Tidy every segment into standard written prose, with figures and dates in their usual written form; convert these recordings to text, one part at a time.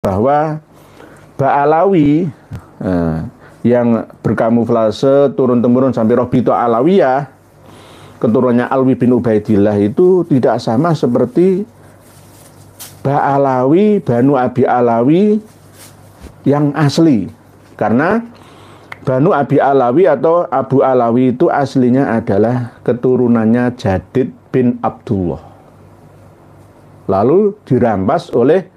bahwa Ba'alawi yang berkamuflase turun-temurun sampai Robito Alawiyah, keturunannya Alwi bin Ubaidillah, itu tidak sama seperti Ba'alawi, Banu Abi Alawi yang asli. Karena Banu Abi Alawi atau Abu Alawi itu aslinya adalah keturunannya Jadid bin Abdullah. Lalu dirampas oleh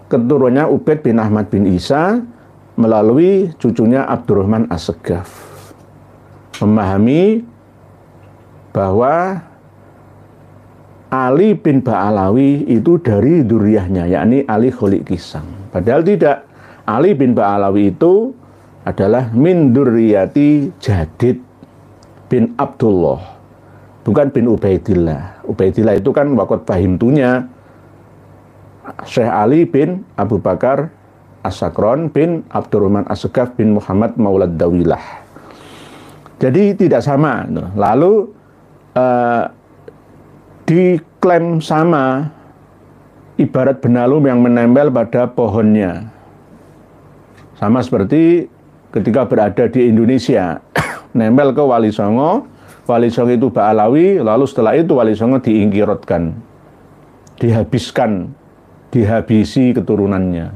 keturunannya Ubaid bin Ahmad bin Isa melalui cucunya Abdurrahman As-Segaf. Memahami bahwa Ali bin Ba'alawi itu dari dzurriyyahnya, yakni Ali Kholik Kisang. Padahal tidak. Ali bin Ba'alawi itu adalah min dzurriyyati Jadid bin Abdullah, bukan bin Ubaidillah. Ubaidillah itu kan wakot fahimtunya Syekh Ali bin Abu Bakar As-Sakron bin Abdurrahman As-Segaf bin Muhammad Maulad Dawilah. Jadi tidak sama. Lalu diklaim sama, ibarat benalum yang menempel pada pohonnya. Sama seperti ketika berada di Indonesia, nempel ke Wali Songo itu Ba'alawi, lalu setelah itu Wali Songo diingkirotkan, dihabisi keturunannya.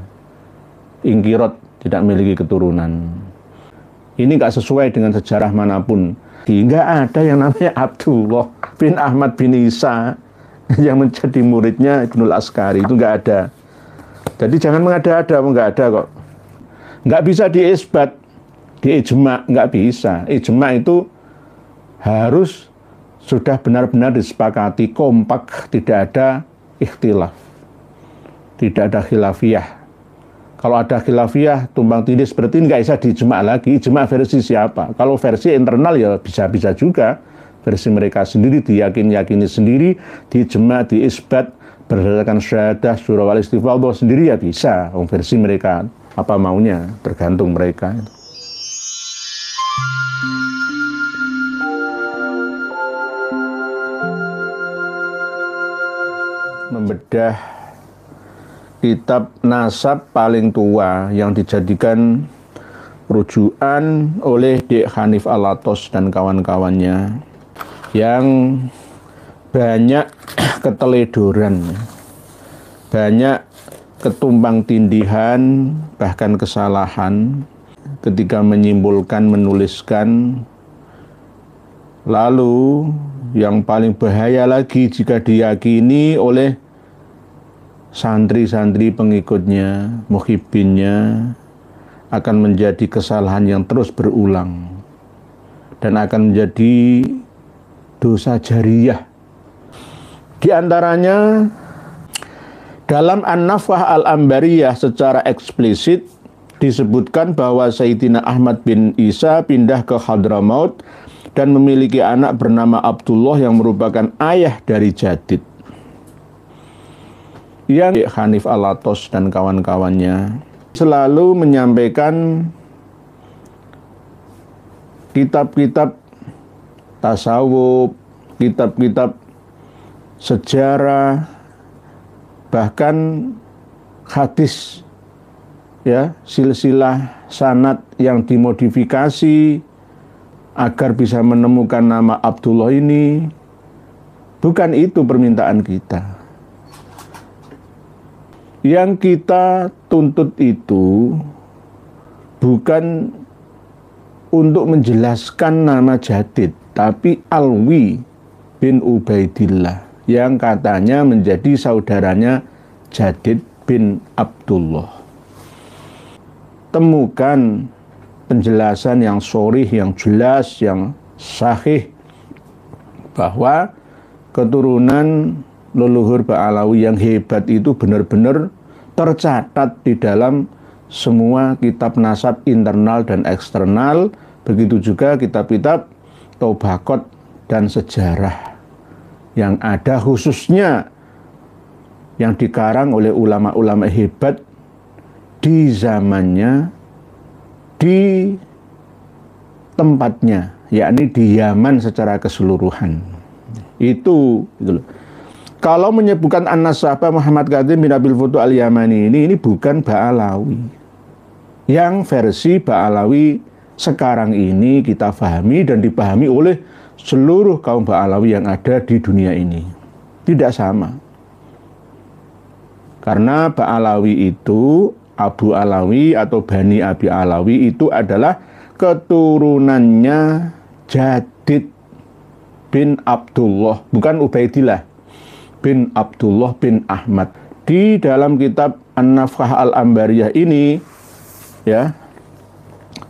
Ingkirot, tidak memiliki keturunan. Ini nggak sesuai dengan sejarah manapun. Nggak ada yang namanya Abdullah bin Ahmad bin Isa yang menjadi muridnya Ibnul Askari, itu nggak ada. Jadi jangan mengada-ada, nggak ada kok. Nggak bisa diisbat, diijma, nggak bisa. Ijma itu harus sudah benar-benar disepakati, kompak, tidak ada ikhtilaf, tidak ada khilafiyah. Kalau ada khilafiyah, tumpang tindih seperti ini nggak bisa diijma lagi. Ijma versi siapa? Kalau versi internal ya bisa-bisa juga. Versi mereka sendiri, diyakini sendiri, diijma, diisbat, berdasarkan syahadah, surah wal istifadhah sendiri ya bisa. Versi mereka apa maunya, tergantung mereka. Membedah kitab nasab paling tua yang dijadikan rujukan oleh Dek Hanif Alatos dan kawan-kawannya, yang banyak keteledoran, banyak ketumpang tindihan, bahkan kesalahan ketika menyimpulkan, menuliskan. Lalu yang paling bahaya lagi jika diyakini oleh santri-santri pengikutnya, muhibbinnya, akan menjadi kesalahan yang terus berulang dan akan menjadi dosa jariyah. Di antaranya dalam An-Nafah Al-Ambariyah secara eksplisit disebutkan bahwa Sayyidina Ahmad bin Isa pindah ke Hadramaut dan memiliki anak bernama Abdullah yang merupakan ayah dari Jadid. Yang Hanif Alatos dan kawan-kawannya selalu menyampaikan kitab-kitab tasawuf, kitab-kitab sejarah, bahkan hadis, ya, silsilah sanad yang dimodifikasi agar bisa menemukan nama Abdullah ini. Bukan itu permintaan kita. Yang kita tuntut itu bukan untuk menjelaskan nama Jadid, tapi Alwi bin Ubaidillah yang katanya menjadi saudaranya Jadid bin Abdullah. Temukan penjelasan yang sharih, yang jelas, yang sahih bahwa keturunan leluhur Ba'alawi yang hebat itu benar-benar tercatat di dalam semua kitab nasab internal dan eksternal. Begitu juga kitab-kitab tobaqat dan sejarah yang ada, khususnya yang dikarang oleh ulama-ulama hebat di zamannya, di tempatnya, yakni di Yaman secara keseluruhan. Itu gitu loh. Kalau menyebutkan An-Nasabah Muhammad Kadzim bin Abil Futuh Al-Yamani ini bukan Ba'alawi. Yang versi Ba'alawi sekarang ini kita pahami dan dipahami oleh seluruh kaum Ba'alawi yang ada di dunia ini. Tidak sama. Karena Ba'alawi itu, Abu Alawi atau Bani Abi Alawi itu adalah keturunannya Jadid bin Abdullah, bukan Ubaidillah, bin Abdullah bin Ahmad. Di dalam kitab An-Nafkah Al-Ambariyah ini ya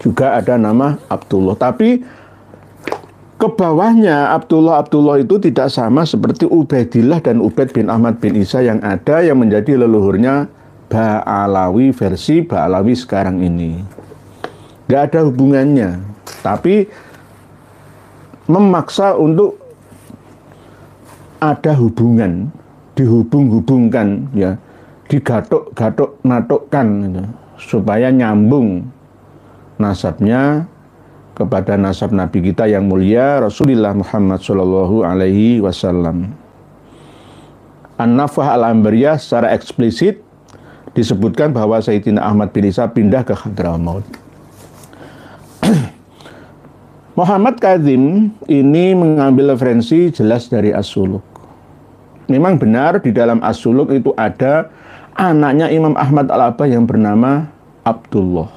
juga ada nama Abdullah, tapi ke bawahnya Abdullah itu tidak sama seperti Ubaidillah dan Ubaid bin Ahmad bin Isa yang ada, yang menjadi leluhurnya Ba'alawi versi Ba'alawi sekarang ini. Gak ada hubungannya, tapi memaksa untuk ada hubungan, dihubung-hubungkan, ya, digatuk-gatuk natukkan, gitu, supaya nyambung nasabnya kepada nasab Nabi kita yang mulia Rasulullah Muhammad Shallallahu Alaihi Wasallam. An-Nafkah Al-Ambariyah secara eksplisit disebutkan bahwa Sayyidina Ahmad bin Isa pindah ke Hadramaut. Muhammad Kadzim ini mengambil referensi jelas dari As-Suluk. Memang benar di dalam As-Suluk itu ada anaknya Imam Ahmad Al-Abbah yang bernama Abdullah.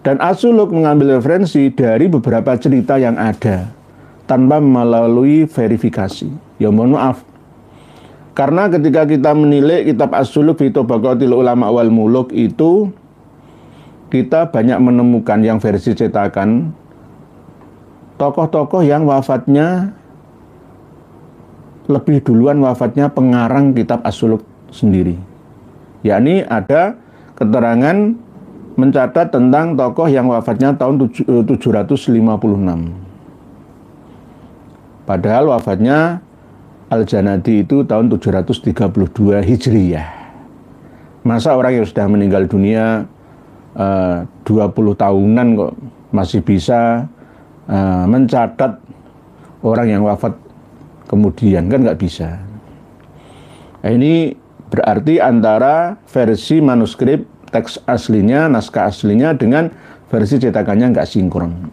Dan As-Suluk mengambil referensi dari beberapa cerita yang ada tanpa melalui verifikasi. Ya mohon maaf. Karena ketika kita menilai kitab As-Suluk fi Tabaqatil Ulama wal Muluk itu kita banyak menemukan yang versi cetakan tokoh-tokoh yang wafatnya lebih duluan wafatnya pengarang kitab As-Suluk sendiri. Yakni ada keterangan mencatat tentang tokoh yang wafatnya tahun 756. Padahal wafatnya Al-Janadi itu tahun 732 Hijriyah. Masa orang yang sudah meninggal dunia 20 tahunan kok masih bisa mencatat orang yang wafat kemudian, kan nggak bisa. Nah, ini berarti antara versi manuskrip teks aslinya, naskah aslinya dengan versi cetakannya nggak sinkron.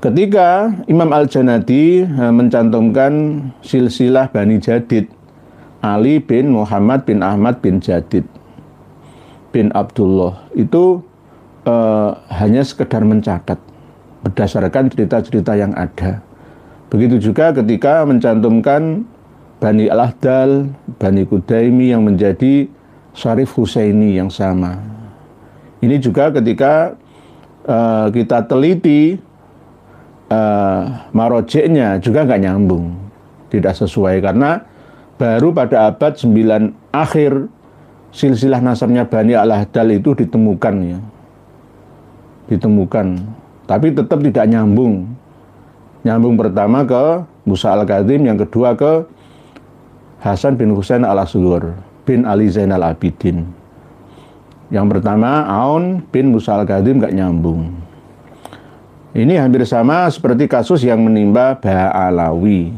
Ketika Imam Al-Janadi mencantumkan silsilah Bani Jadid, Ali bin Muhammad bin Ahmad bin Jadid bin Abdullah itu hanya sekedar mencatat berdasarkan cerita-cerita yang ada. Begitu juga ketika mencantumkan Bani Al-Ahdal, Bani Kudaimi yang menjadi Syarif Husaini yang sama. Ini juga ketika kita teliti marojeknya juga nggak nyambung, tidak sesuai, karena baru pada abad 9 akhir silsilah nasabnya Bani Al-Ahdal itu ditemukan, ya. Ditemukan, tapi tetap tidak nyambung. Nyambung pertama ke Musa Al-Kadzim, yang kedua ke Hasan bin Husain Al-Asghar bin Ali Zainal Abidin. Yang pertama Aun bin Musa Al-Kadzim nggak nyambung. Ini hampir sama seperti kasus yang menimpa Ba'alawi.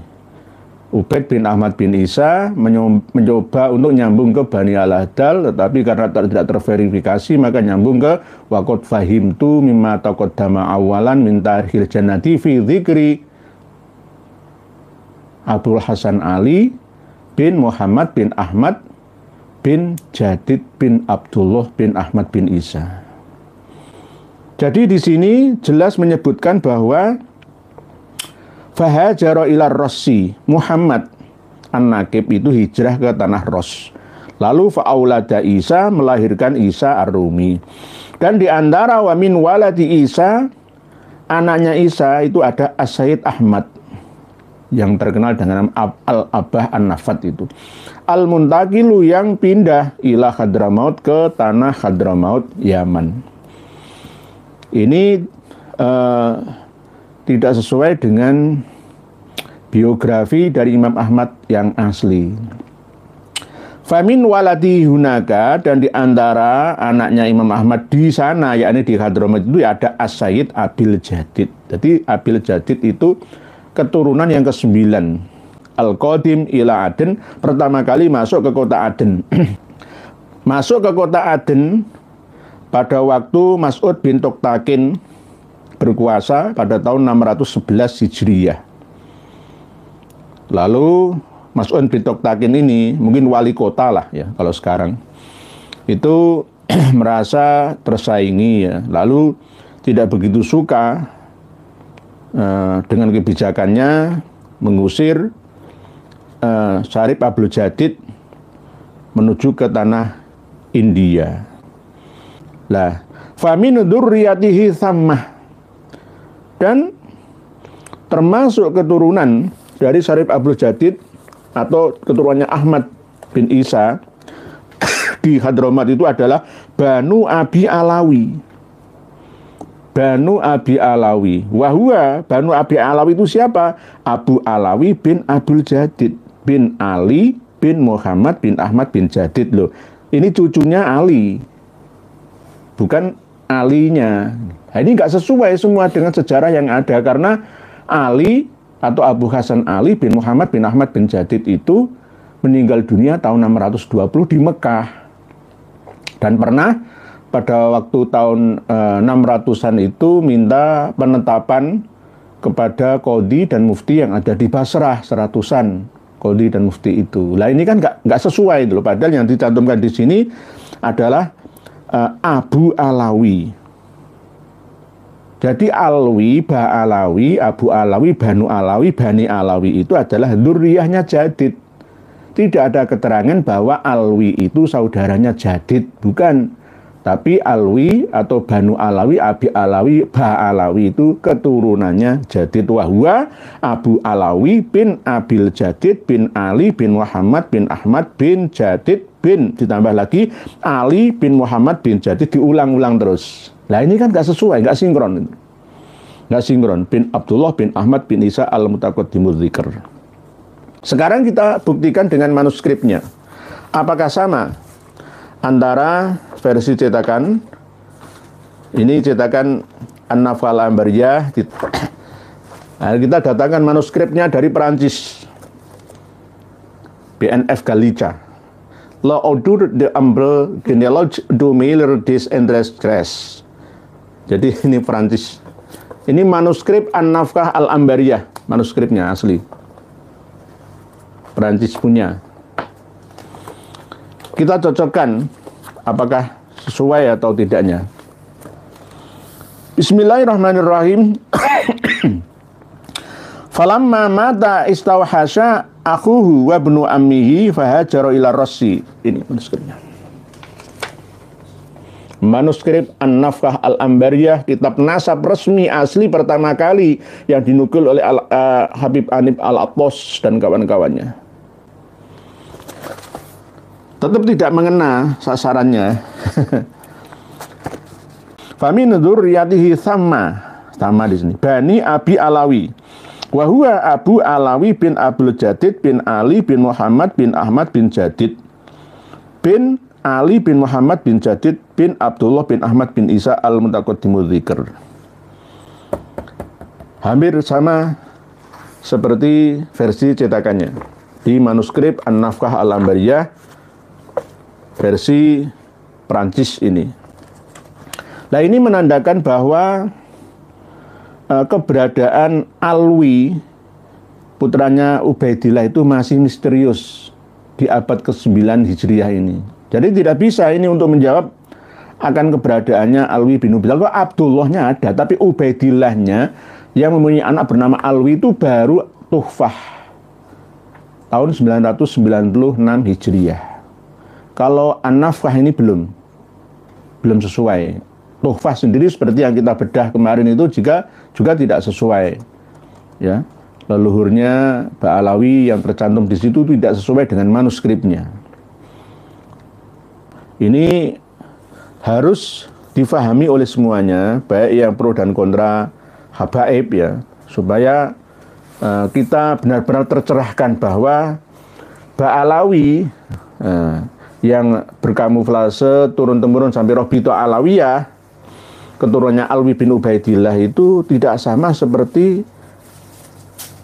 Ubaid bin Ahmad bin Isa mencoba untuk nyambung ke Bani Al-Ahdal, tetapi karena tidak terverifikasi maka nyambung ke waqad fahimtu mimma taqaddama awalan min tarikhil jannati fi dzikri Abdul Hasan Ali bin Muhammad bin Ahmad bin Jadid bin Abdullah bin Ahmad bin Isa. Jadi di sini jelas menyebutkan bahwa Fahajara ila Rossi, Muhammad An-Nakib itu hijrah ke tanah Ros. Lalu fa'aulada Isa, melahirkan Isa Ar-Rumi. Dan di antara wa min waladi Isa, anaknya Isa itu ada As-Sayyid Ahmad, yang terkenal dengan Al-Abah An-Nafat itu. Al-Muntaqilu, yang pindah ila Hadramaut, ke tanah Hadramaut, Yaman. Ini tidak sesuai dengan biografi dari Imam Ahmad yang asli. Famin waladi hunaka, dan di antara anaknya Imam Ahmad di sana, yakni di Hadramaut itu ada As-Sayyid Abil Jadid. Jadi Abil Jadid itu keturunan yang ke-9 al-qadim ila Aden, pertama kali masuk ke kota Aden. Masuk ke kota Aden pada waktu Mas'ud bin Toktakin berkuasa pada tahun 611 Hijriyah. Lalu Mas'ud bin Toktakin ini mungkin wali kota lah ya kalau sekarang. Itu merasa tersaingi ya, lalu tidak begitu suka dengan kebijakannya mengusir Syarif Abdul Jadid menuju ke tanah India. Lah, famin dzurriyyatihi tsammah, dan termasuk keturunan dari Syarif Abdul Jadid atau keturunannya Ahmad bin Isa di Hadramaut itu adalah Banu Abi Alawi. Banu Abi Alawi. Wahua Banu Abi Alawi itu siapa? Abu Alawi bin Abdul Jadid bin Ali bin Muhammad bin Ahmad bin Jadid loh. Ini cucunya Ali, bukan alinya. Nah, ini nggak sesuai semua dengan sejarah yang ada, karena Ali atau Abu Hasan Ali bin Muhammad bin Ahmad bin Jadid itu meninggal dunia tahun 620 di Mekah, dan pernah pada waktu tahun 600-an itu minta penetapan kepada Qadhi dan Mufti yang ada di Basrah, 100-an Qadhi dan Mufti itu. Lah ini kan nggak sesuai itu loh. Padahal yang dicantumkan di sini adalah Abu Alawi. Jadi Alwi, Ba Alawi, Abu Alawi, Banu Alawi, Bani Alawi itu adalah dzurriyahnya Jadid. Tidak ada keterangan bahwa Alwi itu saudaranya Jadid, bukan. Tapi Alwi atau Banu Alawi, Abi Alawi, Ba Alawi itu keturunannya Jadid. Wahua Abu Alawi bin Abil Jadid bin Ali bin Muhammad bin Ahmad bin Jadid bin, ditambah lagi Ali bin Muhammad bin Jadid, diulang-ulang terus. Nah ini kan nggak sesuai, nggak sinkron. Nggak sinkron. Bin Abdullah bin Ahmad bin Isa al-Mutaqaddimudz Dzikr. Sekarang kita buktikan dengan manuskripnya. Apakah sama antara versi cetakan, ini cetakan An-Nafkah Al-Ambariyah, nah, kita datangkan manuskripnya dari Perancis, BNF Gallica. La Audur de Ambre Genealogue du Miller des Indrestres. Jadi ini Perancis. Ini manuskrip An-Nafkah Al-Ambariyah, manuskripnya asli. Perancis punya. Kita cocokkan apakah sesuai atau tidaknya. Bismillahirrahmanirrahim. Falamma mata istawhasha akhuhu wa ibnu ammihi fahajara ila Rassi. Ini manuskripnya. Manuskrip An-Nafkah Al-Ambariyah, kitab nasab resmi asli pertama kali yang dinukil oleh Habib Anib Al-Attas dan kawan-kawannya. Tetap tidak mengena sasarannya. Famin dzurriyyatihi sama di sini. Bani Abi Alawi. Wa huwa Abu Alawi bin Abdul Jadid bin Ali bin Muhammad bin Ahmad bin Jadid bin Ali bin Muhammad bin Jadid bin Abdullah bin Ahmad bin Isa al-Mutaqaddimudz Dzikr. Hampir sama seperti versi cetakannya di manuskrip An-Nafkah Al-Ambariyah versi Prancis ini. Nah ini menandakan bahwa keberadaan Alwi, putranya Ubaidillah, itu masih misterius di abad ke-9 Hijriah ini. Jadi tidak bisa ini untuk menjawab akan keberadaannya Alwi bin Ubaidillah. Kalau Abdullahnya ada, tapi Ubaidillahnya yang mempunyai anak bernama Alwi itu baru Tuhfah tahun 996 Hijriah. Kalau An-Nafkah ini belum sesuai. Tuhfah sendiri seperti yang kita bedah kemarin itu juga tidak sesuai. Ya, leluhurnya Ba'alawi yang tercantum di situ tidak sesuai dengan manuskripnya. Ini harus difahami oleh semuanya, baik yang pro dan kontra habaib ya, supaya kita benar-benar tercerahkan bahwa Ba'alawi yang berkamuflase turun-temurun sampai Robito Alawiyah, keturunannya Alwi bin Ubaidillah, itu tidak sama seperti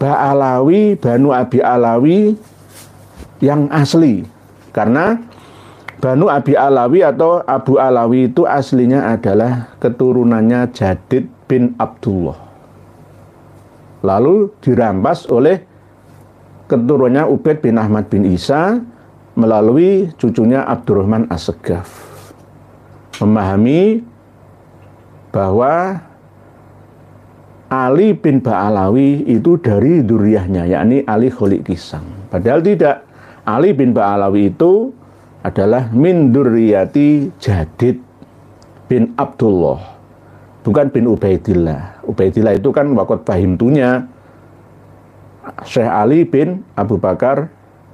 Ba'alawi, Banu Abi Alawi yang asli. Karena Banu Abi Alawi atau Abu Alawi itu aslinya adalah keturunannya Jadid bin Abdullah. Lalu dirampas oleh keturunannya Ubaid bin Ahmad bin Isa melalui cucunya Abdurrahman As-Segaf. Memahami bahwa Ali bin Ba'alawi itu dari dzurriyyahnya, yakni Ali Kholik Kisang. Padahal tidak. Ali bin Ba'alawi itu adalah min dzurriyyati Jadid bin Abdullah, bukan bin Ubaidillah. Ubaidillah itu kan wakot fahimtunya Syekh Ali bin Abu Bakar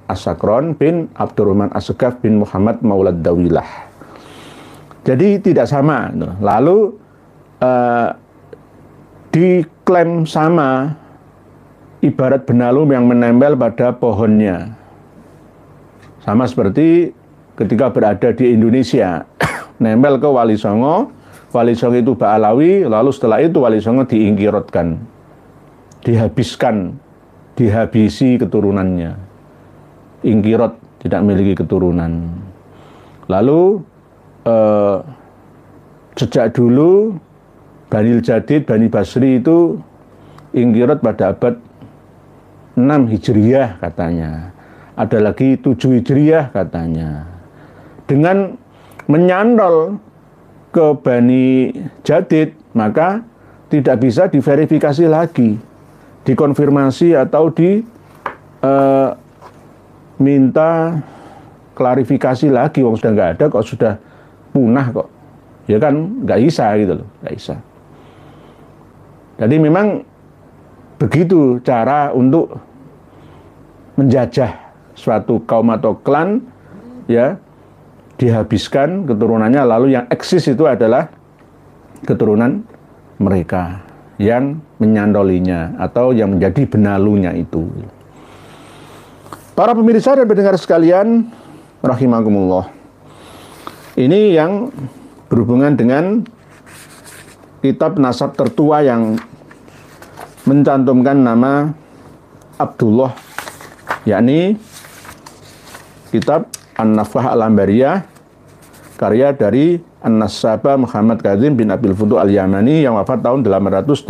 As-Sakron bin Abdurrahman As-Segaf bin Muhammad Maulad Dawilah. Jadi tidak sama. Lalu diklaim sama, ibarat benalum yang menempel pada pohonnya. Sama seperti ketika berada di Indonesia, nempel ke Wali Songo itu Ba'alawi, lalu setelah itu Wali Songo diingkirotkan, dihabisi keturunannya. Ingkirot, tidak memiliki keturunan. Lalu sejak dulu Bani Jadid, Bani Basri itu ingkirot pada abad 6 Hijriyah katanya. Ada lagi 7 Hijriyah katanya. Dengan menyantol ke Bani Jadid, maka tidak bisa diverifikasi lagi, dikonfirmasi atau minta klarifikasi lagi. Wong sudah nggak ada kok, sudah punah kok. Ya kan nggak bisa gitu loh, nggak bisa. Jadi memang begitu cara untuk menjajah suatu kaum atau klan, ya, dihabiskan keturunannya, lalu yang eksis itu adalah keturunan mereka yang menyandolinya atau yang menjadi benalunya itu. Para pemirsa dan pendengar sekalian, rahimakumullah. Ini yang berhubungan dengan kitab nasab tertua yang mencantumkan nama Abdullah, yakni kitab An-Nafah Al-Ambariyah, karya dari An-Nasabah Muhammad Kazim bin Abil Futuh Al-Yamani yang wafat tahun 880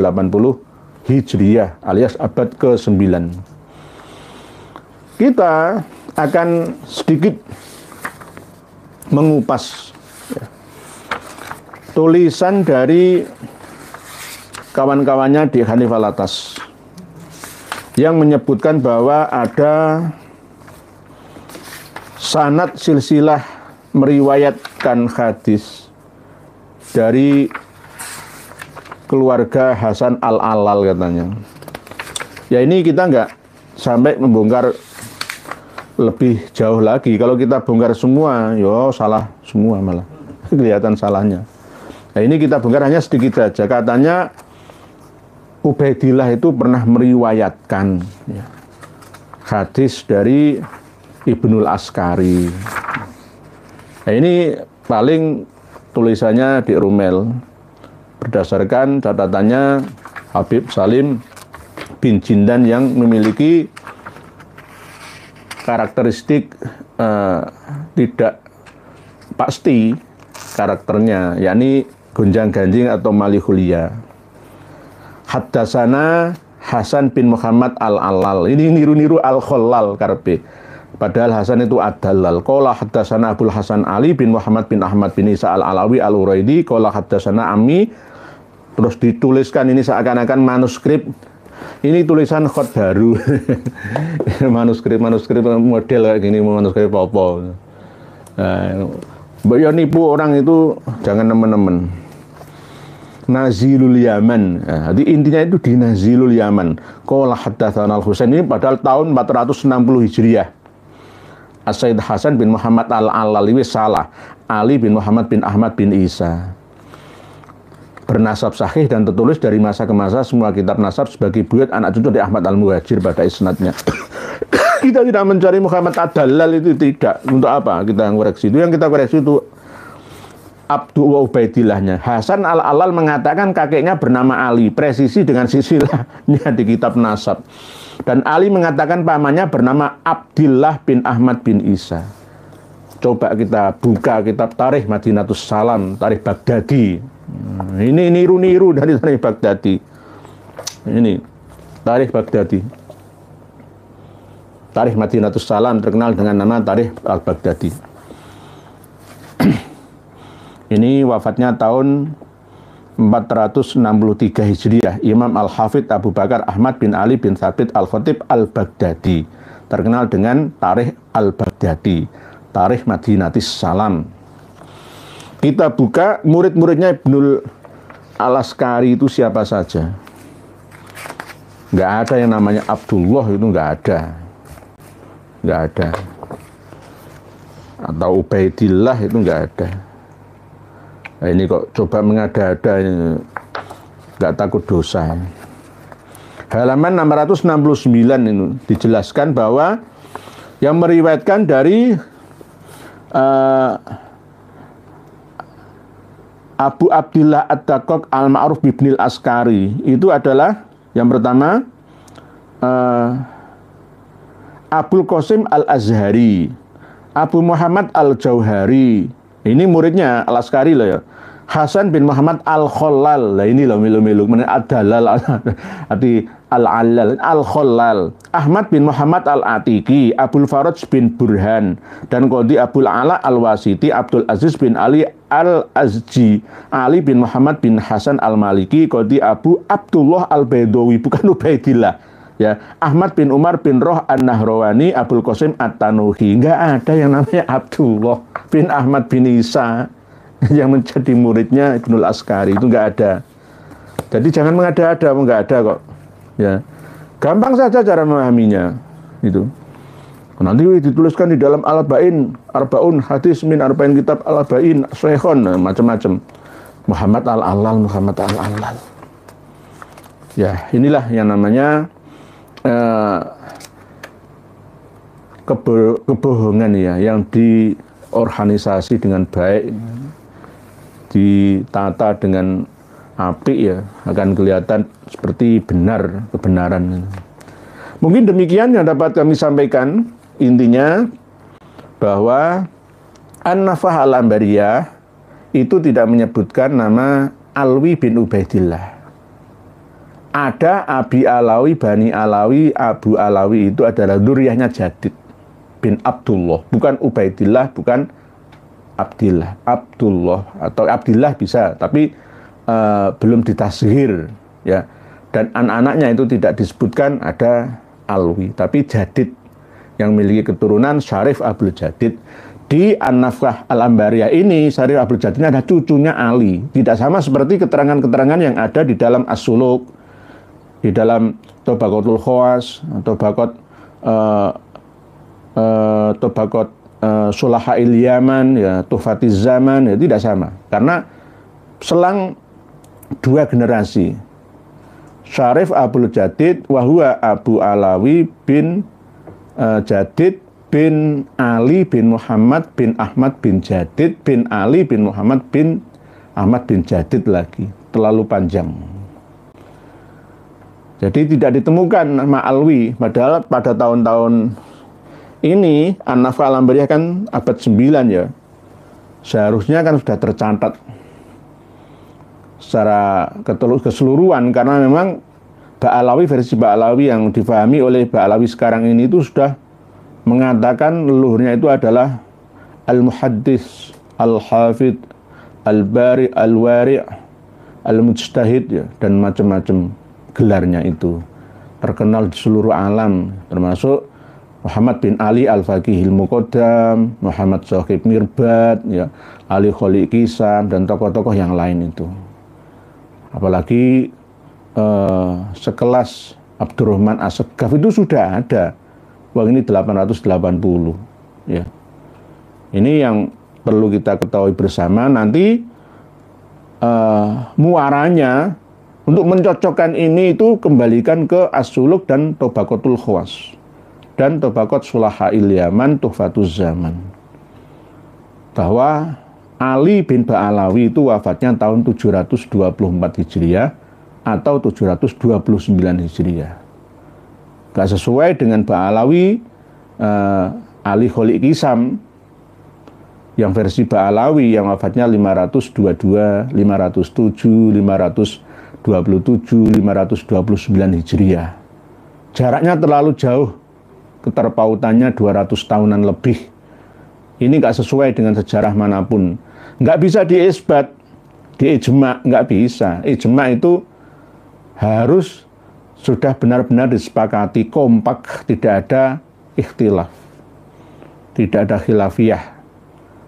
Hijriyah alias abad ke-9. Kita akan sedikit mengupas tulisan dari kawan-kawannya di Hanif Alatas yang menyebutkan bahwa ada sanad silsilah meriwayatkan hadis dari keluarga Hasan Al-Alal katanya. Ya ini kita nggak sampai membongkar lebih jauh lagi. Kalau kita bongkar semua, yo salah semua malah. Kelihatan salahnya. Nah ini kita bongkar hanya sedikit saja. Katanya Ubaidillah itu pernah meriwayatkan ya, hadis dari Ibnul Askari. Nah ini paling tulisannya di Rumel. Berdasarkan catatannya Habib Salim bin Jindan yang memiliki karakteristik tidak pasti karakternya, yakni gonjang-ganjing atau malihulia. Haddasana Hasan bin Muhammad Al-Alal. Ini niru-niru Al-Khollal karpe. Padahal Hasan itu Ad-Dallal. Qala haddasana Abul Hasan Ali bin Muhammad bin Ahmad bin Isa Al-Alawi Al-Uraidi. Qala haddasana Ammi. Terus dituliskan ini seakan-akan manuskrip. Ini tulisan khot baru. manuskrip model kayak gini, manuskrip apa. Mbak ya nipu orang itu jangan nemen-nemen. Nazilul Yaman. Nah, jadi intinya itu di Nazilul Yaman. Qala haddatsana Al-Husain, ini padahal tahun 460 Hijriah. As-Sayyid Hasan bin Muhammad Al-Alali salah. Ali bin Muhammad bin Ahmad bin Isa. Bernasab sahih dan tertulis dari masa ke masa semua kitab nasab sebagai buyut anak cucu dari Ahmad Al-Muhajir pada isnadnya. Kita tidak mencari Muhammad Ad-Dallal, itu tidak. Untuk apa kita koreksi itu? Yang kita koreksi itu Abdul Ubaidillahnya. Hasan Al-Alal mengatakan kakeknya bernama Ali, presisi dengan silsilahnya di kitab nasab. Dan Ali mengatakan pamannya bernama Abdillah bin Ahmad bin Isa. Coba kita buka kitab Tarikh Madinatus Salam, Tarikh Baghdadi. Ini niru-niru dari Tarikh Baghdadi. Ini Tarikh Baghdadi. Tarikh Madinatus Salam terkenal dengan nama Tarikh Al-Baghdadi. Ini wafatnya tahun 463 Hijriah. Imam Al-Hafidh Abu Bakar Ahmad bin Ali bin Thabit Al-Khatib Al-Baghdadi, terkenal dengan Tarikh Al-Baghdadi, Tarikh Madinatus Salam. Kita buka murid-muridnya Ibnul Al-Askari itu siapa saja. Nggak ada yang namanya Abdullah, itu nggak ada. Nggak ada. Atau Ubaidillah, itu nggak ada. Nah, ini kok coba mengada-ada, nggak takut dosa. Halaman 669 ini dijelaskan bahwa yang meriwayatkan dari Abu Abdillah At-Taqaq Al-Ma'ruf bibnil Askari itu adalah yang pertama Abul Qasim Al-Azhari, Abu Muhammad Al-Jauhari, ini muridnya Al-Askari loh ya. Hasan bin Muhammad Al-Khollal, lah ini loh milu-milu, Ad-Dalal, arti Al-Allal, Al-Khollal, Ahmad bin Muhammad Al-Atiki, Abul Faraj bin Burhan, dan Qadhi Abul Ala Al-Wasiti, Abdul Aziz bin Ali Al-Azji, Ali bin Muhammad bin Hasan Al-Maliki, Qadhi Abu Abdullah Al-Baidawi, bukan Ubaidillah. Ya, Ahmad bin Umar bin Roh An-Nahrawani, Abul Qasim At-Tanuhi. Enggak ada yang namanya Abdullah bin Ahmad bin Isa yang menjadi muridnya Ibnul Askari, itu enggak ada. Jadi jangan mengada-ada, enggak ada kok. Ya. Gampang saja cara memahaminya. Itu. Nanti dituliskan di dalam Arbaun hadis min arba'in kitab Al-Arba'in Syekhon, macam-macam. Muhammad Al-Allal, Muhammad Al-Allal. Ya, inilah yang namanya kebohongan ya, yang diorganisasi dengan baik, ditata dengan apik ya, akan kelihatan seperti benar, kebenaran. Mungkin demikian yang dapat kami sampaikan. Intinya bahwa An-Nafah Al-Ambariyah itu tidak menyebutkan nama Alwi bin Ubaidillah. Ada Abi Alawi, Bani Alawi, Abu Alawi itu adalah dzurriyyahnya Jadid bin Abdullah, bukan Ubaidillah, bukan Abdillah. Abdullah atau Abdillah bisa, tapi belum ditashghir ya. Dan anak-anaknya itu tidak disebutkan ada Alwi, tapi Jadid yang memiliki keturunan Syarif Abdul Jadid. Di An-Nafah Al-Ambariyah ini Syarif Abdul Jadid ada cucunya Ali. Tidak sama seperti keterangan-keterangan yang ada di dalam As-Suluk, di dalam Tabaqatul Khawas, Tabaqat Sulaha'il Yaman, ya, Tuhfatiz Zaman, ya tidak sama. Karena selang 2 generasi. Syarif Abdul Jadid wahwa Abu Alawi bin Jadid bin Ali bin Muhammad bin Ahmad bin Jadid bin Ali bin Muhammad bin Ahmad bin Jadid lagi. Terlalu panjang. Jadi tidak ditemukan nama Alwi, padahal pada tahun-tahun ini An-Nafah Al-Ambariyah kan abad 9 ya. Seharusnya kan sudah tercatat secara keseluruhan, karena memang Ba'alawi, versi Ba'alawi yang difahami oleh Ba'alawi sekarang ini itu sudah mengatakan leluhurnya itu adalah Al-Muhaddis, Al-Hafidh, Al-Bari, Al-Wari', Al-Mujtahid ya, dan macam-macam gelarnya itu terkenal di seluruh alam, termasuk Muhammad bin Ali Al-Faqihil Muqaddam, Muhammad Shaqib Mirbad, ya, Ali Kholiq Kisam, dan tokoh-tokoh yang lain itu. Apalagi sekelas Abdurrahman As-Saqqaf itu sudah ada. Wah, ini 880 ya. Ini yang perlu kita ketahui bersama. Nanti muaranya untuk mencocokkan ini itu kembalikan ke As-Suluk dan Tabaqatul Khawas dan Tabaqat Sulaha'il Yaman, Tuhfatuz Zaman, bahwa Ali bin Ba'alawi itu wafatnya tahun 724 Hijriah atau 729 Hijriah. nggak sesuai dengan Ba'alawi, Ali Kholik Kisam yang versi Ba'alawi yang wafatnya 522, 507, 527, 529 Hijriah. Jaraknya terlalu jauh, keterpautannya 200 tahunan lebih. Ini nggak sesuai dengan sejarah manapun. Nggak bisa diisbat, diijma, nggak bisa. Ijma itu harus sudah benar-benar disepakati, kompak, tidak ada ikhtilaf, tidak ada khilafiyah.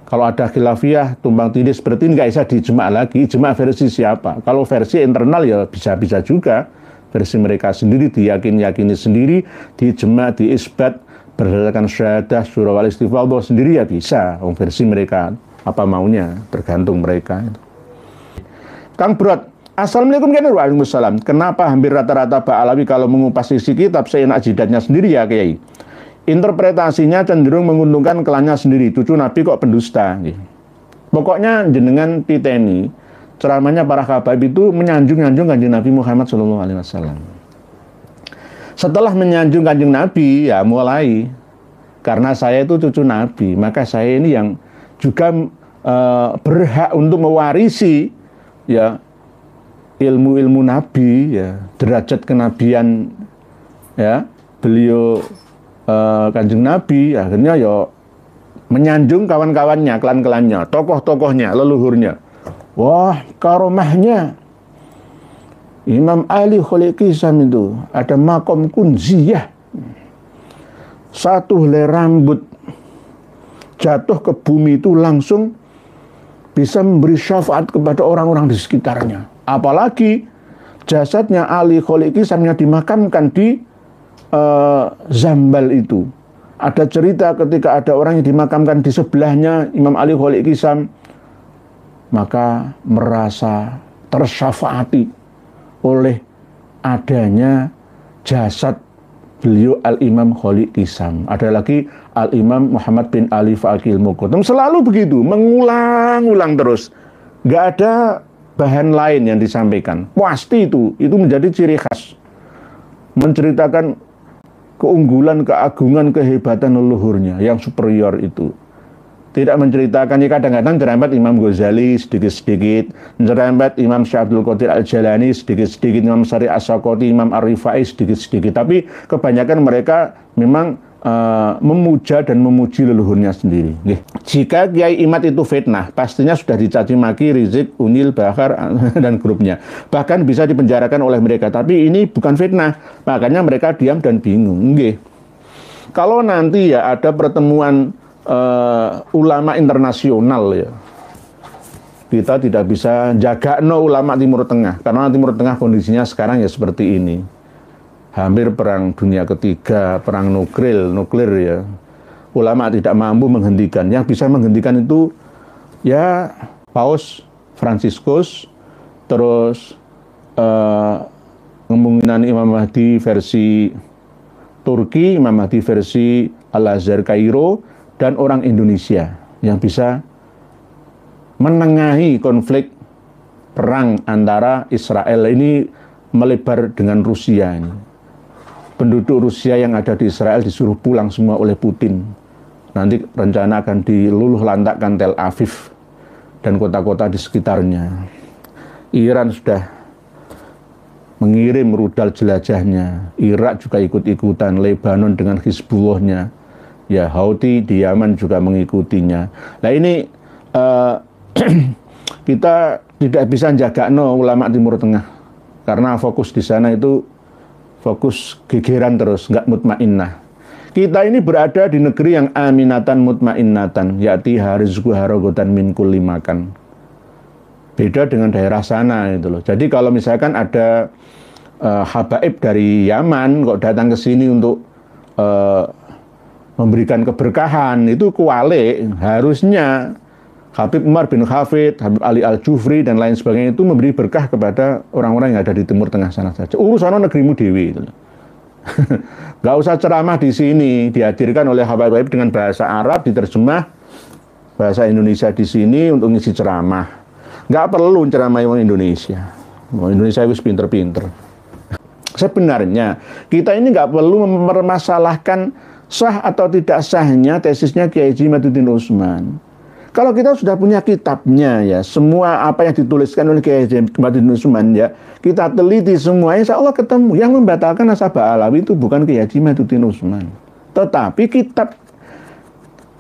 Kalau ada khilafiyah, tumbang tindih seperti ini nggak bisa diijma lagi. Ijma versi siapa? Kalau versi internal ya bisa-bisa juga. Versi mereka sendiri, diyakini sendiri, diijma, diisbat, berdasarkan syahadah, surah wal istifadhah sendiri ya bisa. Versi mereka apa maunya, tergantung mereka. Kang Brot, Assalamualaikum warahmatullahi. Kenapa hampir rata-rata Ba'alawi kalau mengupas isi kitab seenak jidatnya sendiri ya Kiai? Interpretasinya cenderung menguntungkan klannya sendiri. Cucu Nabi kok pendusta? Pokoknya jenengan titeni, ceramahnya para habaib itu menyanjung-nyanjung Kanjeng Nabi Muhammad SAW. Setelah menyanjung Kanjeng Nabi, ya mulai. Karena saya itu cucu Nabi, maka saya ini yang juga berhak untuk mewarisi ya ilmu-ilmu Nabi, ya derajat kenabian ya beliau Kanjeng Nabi. Akhirnya ya menyanjung kawan-kawannya, klan-klannya, tokoh-tokohnya, leluhurnya. Wah, karomahnya Imam Ali Kholik Kisam itu ada makom kunziyah. Satu helai rambut jatuh ke bumi itu langsung bisa memberi syafaat kepada orang-orang di sekitarnya. Apalagi jasadnya Ali Kholik Kisam yang dimakamkan di Zambal itu. Ada cerita ketika ada orang yang dimakamkan di sebelahnya Imam Ali Kholik Kisam, maka merasa tersyafaati oleh adanya jasad beliau Al-Imam Kholik Kisam. Ada lagi Al-Imam Muhammad bin Ali Faqih Muqaddam. Selalu begitu, mengulang-ulang terus. Nggak ada bahan lain yang disampaikan. Pasti itu menjadi ciri khas. Menceritakan keunggulan, keagungan, kehebatan leluhurnya yang superior itu. Tidak menceritakan, ya kadang-kadang nyerempet Imam Ghazali sedikit-sedikit, nyerempet Imam Syekh Abdul Qadir Al-Jalani sedikit-sedikit, Imam Syari As-Sakoti, Imam Ar-Rifai sedikit-sedikit. Tapi kebanyakan mereka memang memuja dan memuji leluhurnya sendiri. Jika Kiai Imad itu fitnah, pastinya sudah dicaci maki Rizik, Unil, Bahar, dan grupnya. Bahkan bisa dipenjarakan oleh mereka. Tapi ini bukan fitnah, makanya mereka diam dan bingung. Kalau nanti ya ada pertemuan ulama internasional ya, kita tidak bisa jaga ulama Timur Tengah, karena Timur Tengah kondisinya sekarang ya seperti ini, hampir perang dunia ketiga, perang nuklir ya. Ulama tidak mampu menghentikan. Yang bisa menghentikan itu ya Paus Fransiskus, terus kemungkinan Imam Mahdi versi Turki, Imam Mahdi versi Al-Azhar Kairo, dan orang Indonesia yang bisa menengahi konflik perang antara Israel ini melebar dengan Rusia ini. Penduduk Rusia yang ada di Israel disuruh pulang semua oleh Putin. Nanti rencana akan diluluh lantakkan Tel Aviv dan kota-kota di sekitarnya. Iran sudah mengirim rudal jelajahnya. Irak juga ikut-ikutan. Lebanon dengan Hizbullahnya. Ya, Houthi di Yaman juga mengikutinya. Nah ini kita tidak bisa jaga ulama Timur Tengah, karena fokus di sana itu fokus gegeran terus, nggak mutmainnah. Kita ini berada di negeri yang aminatan mutmainnatan, yaitu rizqu harogotan min kulli makan. Beda dengan daerah sana itu loh. Jadi kalau misalkan ada habaib dari Yaman kok datang ke sini untuk memberikan keberkahan, itu kuwalik. Harusnya Habib Umar bin Hafid, Habib Ali Al-Jufri, dan lain sebagainya itu memberi berkah kepada orang-orang yang ada di Timur Tengah sana saja. Urusan negerimu dewi. Gak usah ceramah di sini, dihadirkan oleh habaib dengan bahasa Arab, diterjemah bahasa Indonesia di sini untuk ngisi ceramah. Gak perlu ceramah orang Indonesia. Orang Indonesia itu pinter-pinter. Sebenarnya kita ini nggak perlu mempermasalahkan sah atau tidak sahnya tesisnya Kiai Haji Imaduddin Utsman. Kalau kita sudah punya kitabnya ya, semua apa yang dituliskan oleh Kiai Haji Imaduddin Utsman ya, kita teliti semua, insya Allah ketemu. Yang membatalkan nasabah alawi itu bukan Kiai Haji Imaduddin Utsman, tetapi kitab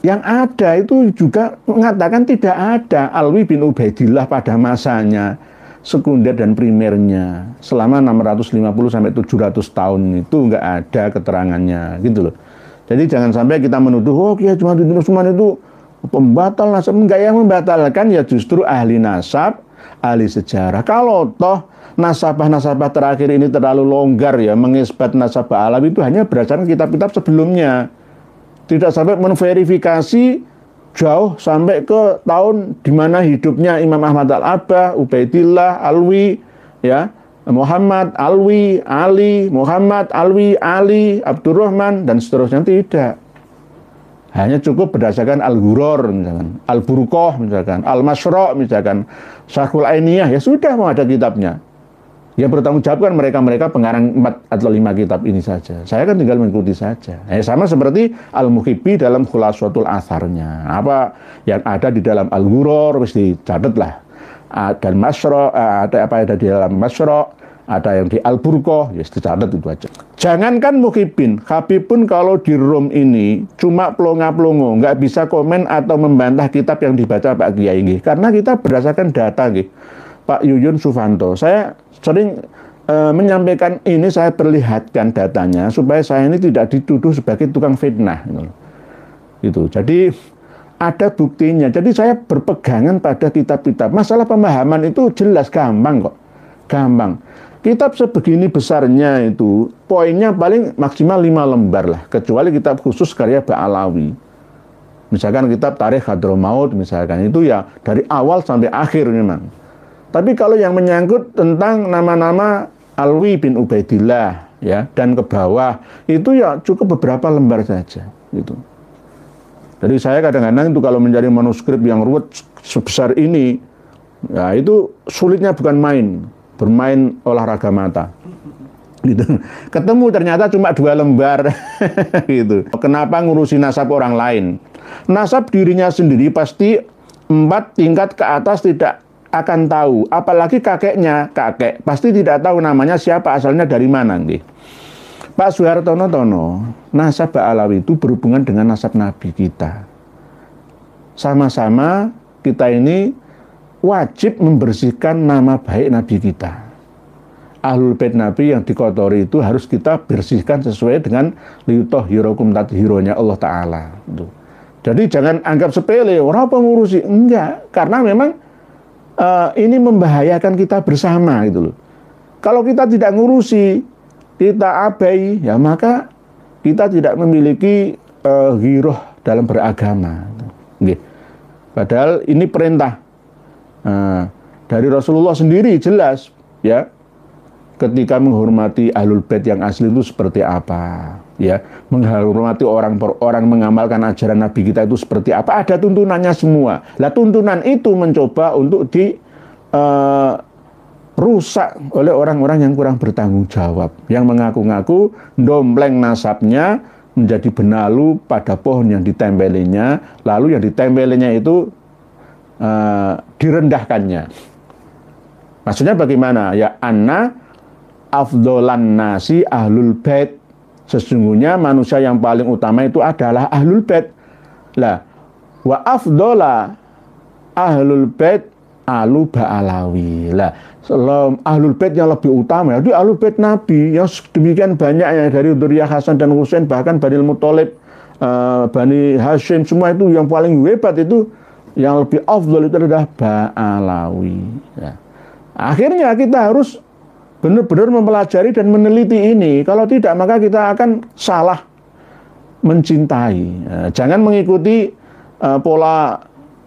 yang ada itu juga mengatakan tidak ada Alwi bin Ubaidillah pada masanya, sekunder dan primernya, selama 650 sampai 700 tahun itu nggak ada keterangannya, gitu loh. Jadi jangan sampai kita menuduh, oh Kiai Haji Imaduddin Utsman itu pembatal nasab. Enggak, yang membatalkan ya justru ahli nasab, ahli sejarah. Kalau toh nasabah-nasabah terakhir ini terlalu longgar ya mengisbat nasabah alawi, itu hanya berdasarkan kitab-kitab sebelumnya. Tidak sampai menverifikasi jauh sampai ke tahun di mana hidupnya Imam Ahmad Al-Abbah, Ubaidillah, Alwi, ya, Muhammad, Alwi, Ali, Muhammad, Alwi, Ali, Abdurrahman, dan seterusnya. Tidak. Hanya cukup berdasarkan Al-Ghuror misalkan, Al-Burqah misalkan, Al-Masra' misalkan, Syarhul Ainiyah, ya sudah mau ada kitabnya. Ya bertanggung jawab kan mereka-mereka pengarang 4 atau 5 kitab ini saja. Saya kan tinggal mengikuti saja. Sama seperti Al-Muhibbi dalam Khulasatul Atharnya. Apa yang ada di dalam Al-Ghuror mesti dicatat lah. Dan Masra', ada apa yang ada di dalam Masra', ada yang di Al-Burqah, ya dicatat itu aja. Jangankan Muhibbin, Habib pun kalau di Rom ini cuma plonga-plongo, nggak bisa komen atau membantah kitab yang dibaca Pak Kiai nggih. Karena kita berdasarkan data nggih. Pak Yuyun Sufanto, saya sering menyampaikan ini, saya perlihatkan datanya supaya saya ini tidak dituduh sebagai tukang fitnah gitu. Jadi ada buktinya. Jadi saya berpegangan pada kitab-kitab. Masalah pemahaman itu jelas gampang kok. Gampang. Kitab sebegini besarnya itu poinnya paling maksimal 5 lembar lah, kecuali kitab khusus karya Ba'alawi. Misalkan kitab Tarikh Hadramaut misalkan, itu ya dari awal sampai akhir memang. Tapi kalau yang menyangkut tentang nama-nama Alwi bin Ubaidillah ya dan ke bawah, itu ya cukup beberapa lembar saja gitu. Jadi saya kadang-kadang itu kalau mencari manuskrip yang ruwet sebesar ini, ya itu sulitnya bukan main. Bermain olahraga mata gitu. Ketemu ternyata cuma 2 lembar gitu. Kenapa ngurusi nasab orang lain? Nasab dirinya sendiri pasti 4 tingkat ke atas tidak akan tahu, apalagi kakeknya, kakek pasti tidak tahu namanya siapa, asalnya dari mana nih. Pak Suhartono Tono, nasab Ba'alawi itu berhubungan dengan nasab Nabi kita. Sama-sama kita ini wajib membersihkan nama baik Nabi kita. Ahlul Bait Nabi yang dikotori itu harus kita bersihkan sesuai dengan liyutahhirakum tathironya Allah Ta'ala. Jadi jangan anggap sepele, orang apa ngurusi. Enggak, karena memang ini membahayakan kita bersama gitu loh. Kalau kita tidak ngurusi, kita abai, ya maka kita tidak memiliki ghiroh dalam beragama. Padahal ini perintah dari Rasulullah sendiri jelas ya, ketika menghormati Ahlul Bait yang asli itu seperti apa ya, menghormati orang per orang, mengamalkan ajaran Nabi kita itu seperti apa, ada tuntunannya semua. Lah tuntunan itu mencoba untuk rusak oleh orang-orang yang kurang bertanggung jawab, yang mengaku-ngaku dompleng nasabnya menjadi benalu pada pohon yang ditempelinya, lalu yang ditempelinya itu direndahkannya. Maksudnya bagaimana? Ya anna afdolan nasi ahlul bait. Sesungguhnya manusia yang paling utama itu adalah ahlul bait. Lah wa afdola ahlul bait alu Ba'alawi. Lah ahlul bait yang lebih utama itu ahlul bait Nabi yang demikian banyaknya, dari Dzurriyyah Hasan dan Husain, bahkan Bani Muthalib, Bani Hashim, semua itu yang paling hebat itu, yang lebih afdal itu adalah Ba'alawi ya. Akhirnya kita harus benar-benar mempelajari dan meneliti ini. Kalau tidak maka kita akan salah mencintai. Jangan mengikuti pola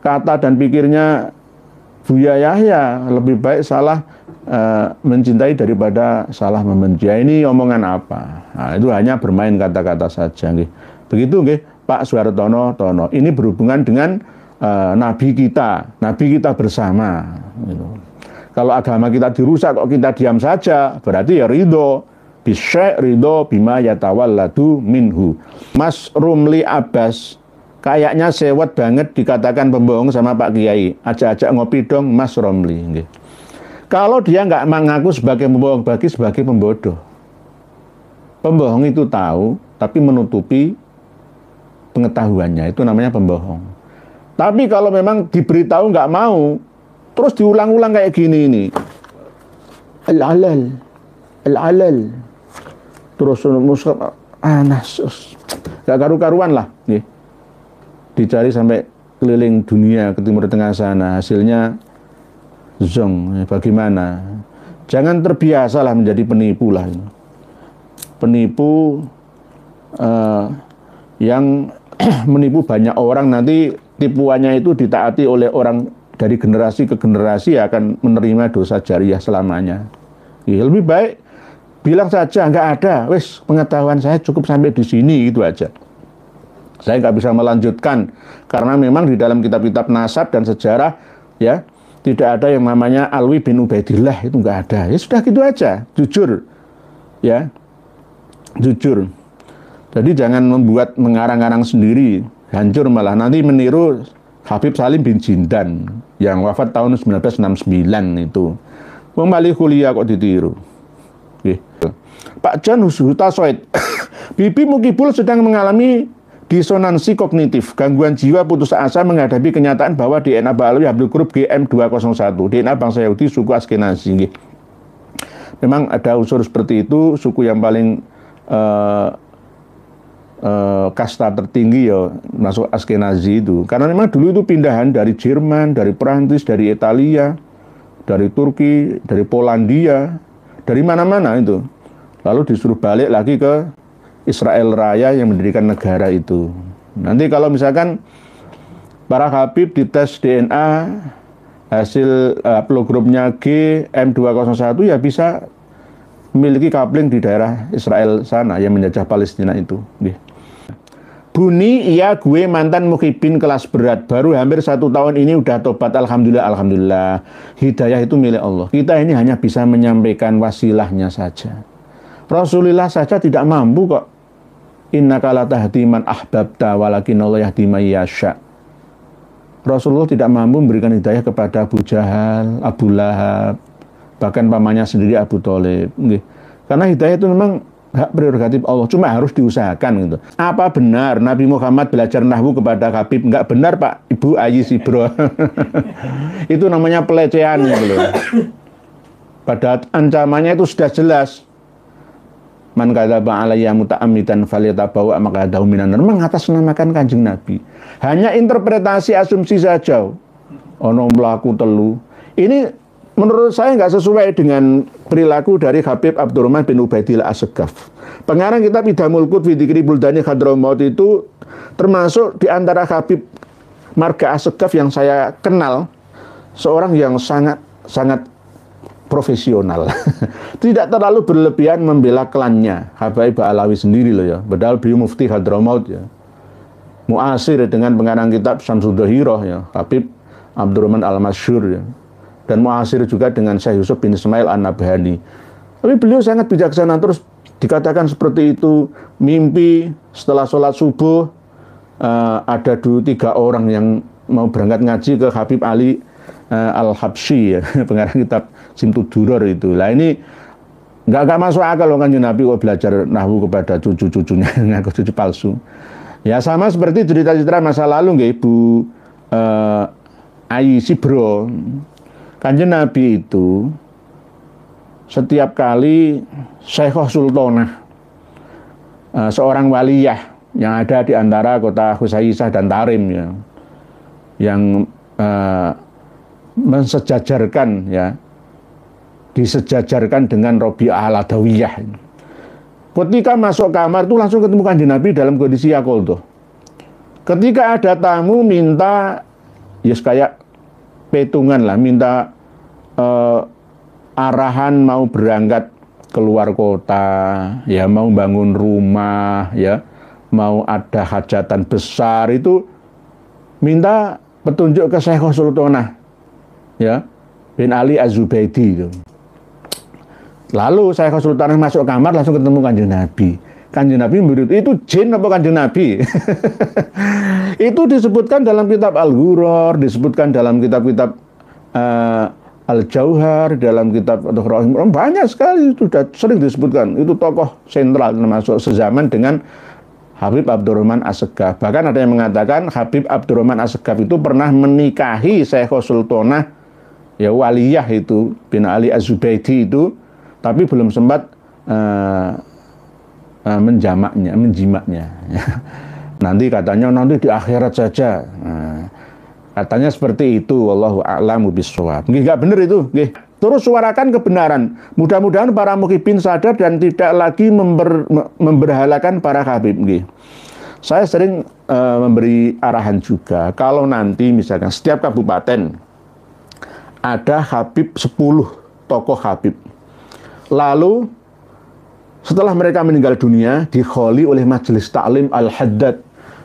kata dan pikirnya Buya Yahya, lebih baik salah mencintai daripada salah membenci. Ini omongan apa? Nah, itu hanya bermain kata-kata saja. Begitu Pak Suhartono Tono. Ini berhubungan dengan Nabi kita bersama gitu. Kalau agama kita dirusak kok kita diam saja, berarti ya ridho. bisyai' ridho bima yatawalladu minhu. Mas Rumli Abbas kayaknya sewot banget dikatakan pembohong sama Pak Kiai. Ajak-ajak ngopi dong Mas Romli. Kalau dia nggak mengaku sebagai pembohong, bagi sebagai pembodoh. Pembohong itu tahu, tapi menutupi pengetahuannya. Itu namanya pembohong. Tapi kalau memang diberitahu nggak mau, terus diulang-ulang kayak gini ini. Al-alal. Terus gak karu-karuan lah. Dicari sampai keliling dunia ke Timur Tengah sana. Hasilnya zong. Bagaimana? Jangan terbiasalah menjadi penipu lah. Penipu yang menipu banyak orang, nanti tipuannya itu ditaati oleh orang dari generasi ke generasi, akan menerima dosa jariah selamanya. Ya, lebih baik bilang saja nggak ada, wes pengetahuan saya cukup sampai di sini, gitu aja. Saya nggak bisa melanjutkan karena memang di dalam kitab-kitab nasab dan sejarah ya tidak ada yang namanya Alwi bin Ubaidillah, itu nggak ada. Ya sudah gitu aja, jujur, ya, jujur. Jadi jangan membuat mengarang-arang sendiri, hancur malah nanti meniru Habib Salim bin Jindan yang wafat tahun 1969 itu. Kembali kuliah kok ditiru. Pak John Hutasoid, Bibi Mukibul sedang mengalami disonansi kognitif, gangguan jiwa putus asa menghadapi kenyataan bahwa DNA Ba'alawi Hablul Qurub GM201, DNA bangsa Yahudi suku Askenazi. Memang ada unsur seperti itu, suku yang paling kasta tertinggi ya masuk Askenazi itu. Karena memang dulu itu pindahan dari Jerman, dari Perancis, dari Italia, dari Turki, dari Polandia, dari mana-mana itu. Lalu disuruh balik lagi ke Israel Raya yang mendirikan negara itu. Nanti kalau misalkan para Habib dites DNA, hasil haplogrupnya GM201 ya bisa memiliki coupling di daerah Israel sana yang menjajah Palestina itu. Buni, iya gue mantan muhibin kelas berat, baru hampir 1 tahun ini udah tobat, alhamdulillah, alhamdulillah. Hidayah itu milik Allah. Kita ini hanya bisa menyampaikan wasilahnya saja. Rasulullah saja tidak mampu kok. Innaka la tahdi man ahbabta walakin Allah yahdi man yasha. Rasulullah tidak mampu memberikan hidayah kepada Abu Jahal, Abu Lahab, bahkan pamannya sendiri Abu Thalib. Karena hidayah itu memang hak prerogatif Allah, cuma harus diusahakan gitu. Apa benar Nabi Muhammad belajar nahwu kepada Habib? Enggak benar, Pak. Ibu Ayi Sibro. Itu namanya pelecehan gitu loh. Pada ancamannya itu sudah jelas. Man kadzaba alayya muta'ammidan falyatabawa maq'adahu minan nar, mengatasnamakan Kanjeng Nabi. Hanya interpretasi asumsi saja. Ono mlaku telu. Ini menurut saya nggak sesuai dengan perilaku dari Habib Abdurrahman bin Ubaidillah As-Segaf. Pengarang kitab Idhamul Qut fi Dzikri Buldani Hadramaut itu termasuk di antara Habib marga As-Segaf yang saya kenal, seorang yang sangat profesional. Tidak terlalu berlebihan membela klannya, Habaib Ba'alawi sendiri loh ya. Padahal beliau mufti Hadramaut ya. Muasir dengan pengarang kitab Syamsuddhahirah ya, Habib Abdurrahman Al-Masyhur ya. Dan muasir juga dengan Syekh Yusuf bin Ismail An-Nabhani. Tapi beliau sangat bijaksana, terus dikatakan seperti itu, mimpi setelah sholat subuh ada 3 orang yang mau berangkat ngaji ke Habib Ali Al-Habsyi ya, pengarang kitab Simtud Duror itu. Lah ini nggak masuk akal loh Kanjeng Nabi kok belajar nahwu kepada cucu-cucunya, ngaku cucu palsu. Ya sama seperti cerita-cerita masa lalu nggih Ibu Ayi Sibro. Kanjeng Nabi itu setiap kali Syekhah Sultanah, seorang waliyah yang ada di antara kota Husaisah dan Tarim ya, yang mensejajarkan ya, disejajarkan dengan Robi'ah Al-Adawiyah. Ketika masuk kamar itu langsung ketemu Kanjeng Nabi dalam kondisi yakultuh. Ketika ada tamu minta, ya kayak petungan lah, minta arahan mau berangkat keluar kota, ya mau bangun rumah, ya mau ada hajatan besar, itu minta petunjuk ke Syekhah Sultanah ya bin Ali Az-Zubaidi itu. Lalu saya konsultan masuk kamar langsung ketemu Kanjeng Nabi. Kanjeng Nabi murid itu jin apa Kanjeng Nabi? Itu disebutkan dalam kitab Al-Ghuror, disebutkan dalam kitab-kitab Al-Jauhar, dalam kitab Rahim, banyak sekali sudah sering disebutkan. Itu tokoh sentral termasuk sezaman dengan Habib Abdurrahman As-Segaf. Bahkan ada yang mengatakan Habib Abdurrahman As-Segaf itu pernah menikahi Syekhah Sultanah, ya waliyah itu bin Ali Az-Zubaidi itu, tapi belum sempat menjimaknya. Nanti katanya nanti di akhirat saja. Katanya seperti itu. Wallahu a'lamu bishawab. Nggih, benar itu. Nggih. Terus suarakan kebenaran. Mudah-mudahan para mukhibin sadar dan tidak lagi memberhalakan para habib. Nggih. Saya sering memberi arahan juga. Kalau nanti misalkan setiap kabupaten ada habib 10 tokoh habib. Lalu setelah mereka meninggal dunia, dikholi oleh Majelis Ta'lim Al-Haddad,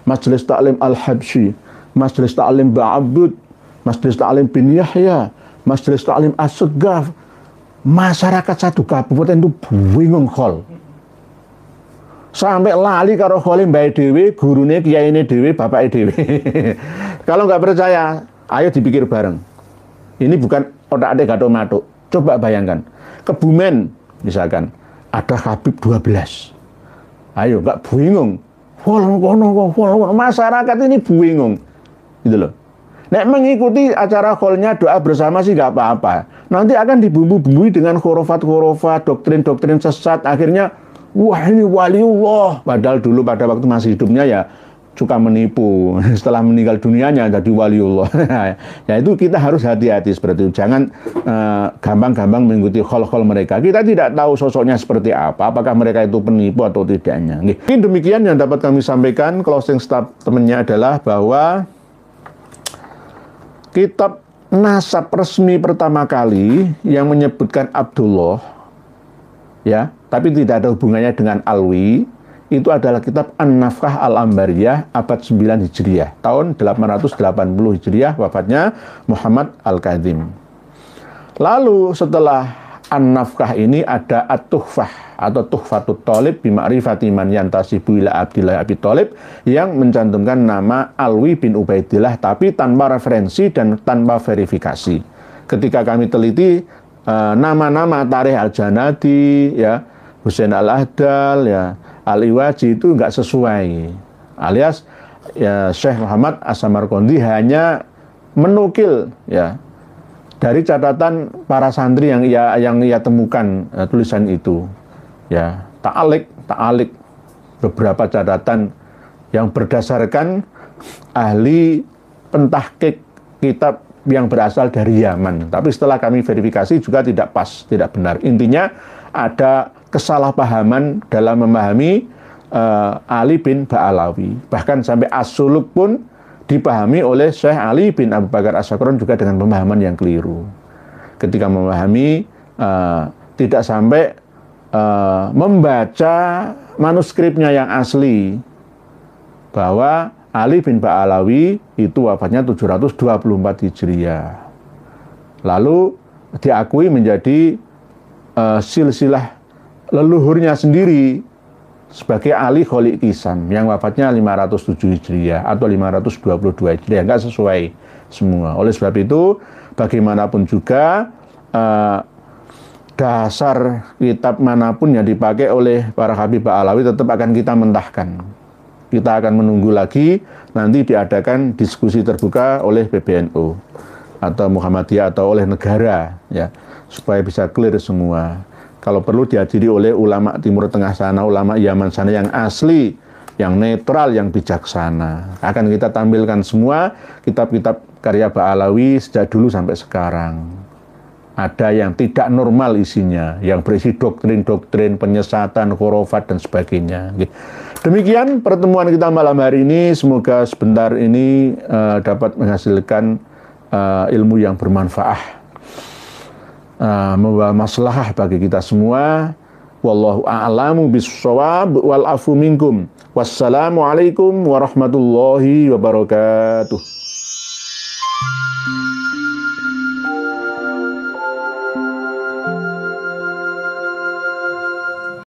Majelis Ta'lim Al-Habsyi, Majelis Ta'lim Ba'abud, Majelis Ta'lim bin Yahya, Majelis Ta'lim As-Segaf. Masyarakat satu kabupaten itu bingung khol. Sampai lali karo kholi mbak dewe, gurune kiyaine dewe, bapak dewe. Kalau nggak percaya, ayo dipikir bareng. Ini bukan otak-atik gato-matuk. Coba bayangkan, Kebumen misalkan, ada habib 12. Ayo, nggak bingung. Masyarakat ini bingung. Gitu loh. Nek mengikuti acara kholnya doa bersama sih nggak apa-apa. Nanti akan dibumbu-bumbui dengan khurafat-khurafat, doktrin-doktrin sesat. Akhirnya, wah ini waliullah. Padahal dulu pada waktu masih hidupnya ya suka menipu. Setelah meninggal dunianya jadi waliullah. Ya itu kita harus hati-hati seperti itu. Jangan gampang-gampang mengikuti khol-khol mereka. Kita tidak tahu sosoknya seperti apa. Apakah mereka itu penipu atau tidaknya. Mungkin demikian yang dapat kami sampaikan. Closing statement-nya adalah bahwa kitab nasab resmi pertama kali yang menyebutkan Abdullah, ya, tapi tidak ada hubungannya dengan Alwi, itu adalah kitab An-Nafkah Al-Ambariyah abad 9 Hijriah, tahun 880 Hijriah, wafatnya Muhammad Al-Kadzim. Lalu setelah An-Nafkah ini ada At-Tuhfah atau Tuhfatut Thalib bi ma'rifati man yantasibu ila Abdillah Abi Thalib yang mencantumkan nama Alwi bin Ubaidillah tapi tanpa referensi dan tanpa verifikasi. Ketika kami teliti nama-nama Tarikh Al-Janadi, ya, Husain Al-Ahdal, ya, Al-Iwaji itu nggak sesuai, alias ya, Syekh Muhammad As-Samarqandi hanya menukil, ya, dari catatan para santri yang ia temukan tulisan itu, ya, ta'alik beberapa catatan yang berdasarkan ahli pentahqiq kitab yang berasal dari Yaman. Tapi setelah kami verifikasi juga tidak pas, tidak benar. Intinya ada kesalahpahaman dalam memahami Ali bin Ba'alawi. Bahkan sampai As-Suluk pun dipahami oleh Syekh Ali bin Abu Bakar As-Sakron juga dengan pemahaman yang keliru. Ketika memahami, tidak sampai membaca manuskripnya yang asli, bahwa Ali bin Ba'alawi itu wafatnya 724 Hijriah. Lalu diakui menjadi silsilah leluhurnya sendiri sebagai Ali Kholik Kisam yang wafatnya 507 Hijriah atau 522 Hijriah, enggak sesuai semua. Oleh sebab itu, bagaimanapun juga dasar kitab manapun yang dipakai oleh para Habib Ba'alawi tetap akan kita mentahkan. Kita akan menunggu lagi nanti diadakan diskusi terbuka oleh PBNU atau Muhammadiyah atau oleh negara, ya, supaya bisa clear semua. Kalau perlu dihadiri oleh ulama Timur Tengah sana, ulama Yaman sana yang asli, yang netral, yang bijaksana. Akan kita tampilkan semua kitab-kitab karya Ba'alawi sejak dulu sampai sekarang. Ada yang tidak normal isinya, yang berisi doktrin-doktrin, penyesatan, khurafat, dan sebagainya. Demikian pertemuan kita malam hari ini. Semoga sebentar ini dapat menghasilkan ilmu yang bermanfaat, membawa maslahah bagi kita semua. Wallahu a'lamu bis-shawab wal afu minkum. Wassalamualaikum warahmatullahi wabarakatuh.